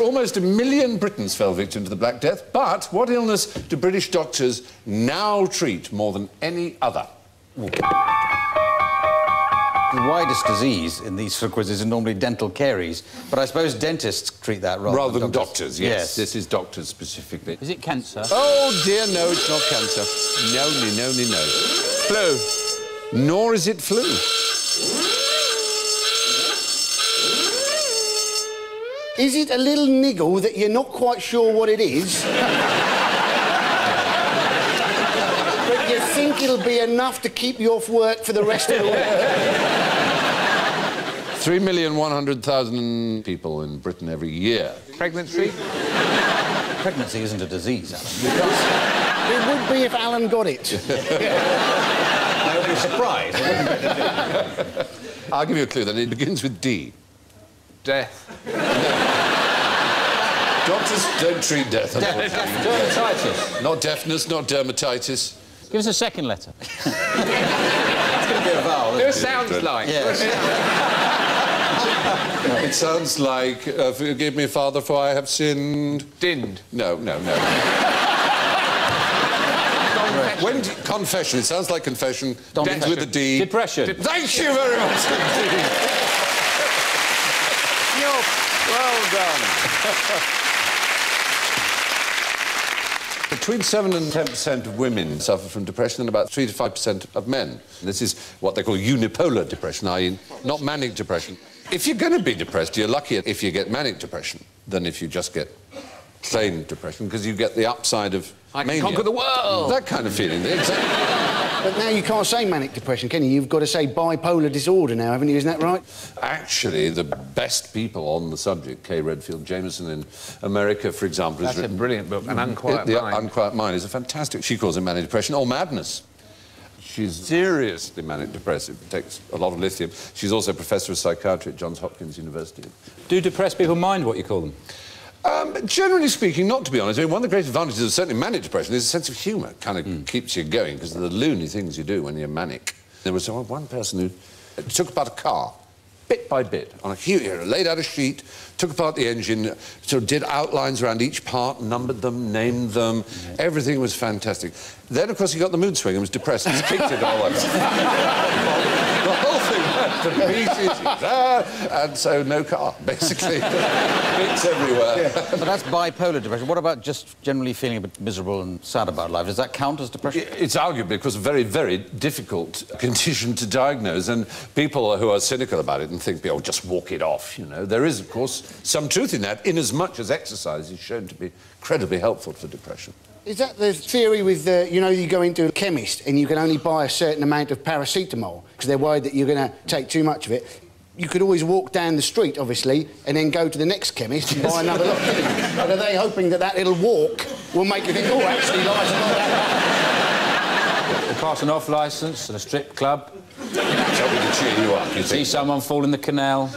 Almost 1 million Britons fell victim to the Black Death, but what illness do British doctors now treat more than any other? The widest disease in these sort of quizzes is normally dental caries, but I suppose dentists treat that rather than doctors. Yes. This is doctors specifically. Is it cancer? Oh, dear, no, it's not cancer. No. Flu. Nor is it flu. Is it a little niggle that you're not quite sure what it is? But you think it'll be enough to keep you off work for the rest of the week? 3,100,000 people in Britain every year. Pregnancy? Pregnancy isn't a disease, Alan. It would be if Alan got it. I would be surprised. I'll give you a clue then. It begins with D. Death. Doctors don't treat death, unfortunately. Dermatitis. Not deafness, not dermatitis. Give us a second letter. It's going to be a vowel. It sounds like. Yes. It sounds like, forgive me, Father, for I have sinned. Dinned. No. Confession. It sounds like confession. Death with a D. Depression. Thank you very much indeed. Well done. Between 7 and 10% of women suffer from depression and about 3 to 5% of men. This is what they call unipolar depression, i.e. not manic depression. If you're going to be depressed, you're luckier if you get manic depression than if you just get plain depression, because you get the upside of mania. Conquer the world! That kind of feeling, exactly. But now you can't say manic depression, can you? You've got to say bipolar disorder now, haven't you? Isn't that right? Actually, the best people on the subject, Kay Redfield Jameson in America, for example, That's has written... a brilliant book, An Unquiet The Mind. Unquiet Mind is a fantastic... She calls it manic depression or madness. She's seriously manic depressive, takes a lot of lithium. She's also professor of psychiatry at Johns Hopkins University. Do depressed people mind what you call them? Generally speaking, not, to be honest. I mean, one of the great advantages of certainly manic depression is a sense of humour. It kind of keeps you going because of the loony things you do when you're manic. There was one person who took apart a car, bit by bit, on a huge... laid out a sheet, took apart the engine, sort of did outlines around each part, numbered them, named them. Everything was fantastic. Then, of course, he got the mood swing and was depressed and kicked it all over. The whole thing went to pieces. And so, no car, basically. Bits everywhere. Yeah. But that's bipolar depression. What about just generally feeling a bit miserable and sad about life? Does that count as depression? It's arguably, of course, a very, very difficult condition to diagnose, and people who are cynical about it and think, oh, just walk it off, you know. There is, of course, some truth in that, in as much as exercise is shown to be incredibly helpful for depression. Is that the theory with, you know, you go into a chemist and you can only buy a certain amount of paracetamol because they're worried that you're going to take too much of it? You could always walk down the street, obviously, and then go to the next chemist and buy another lot. But are they hoping that that little walk will make you think, oh, actually, life's not that bad? You pass an off licence at a strip club. Something to cheer you up, you See someone fall in the canal.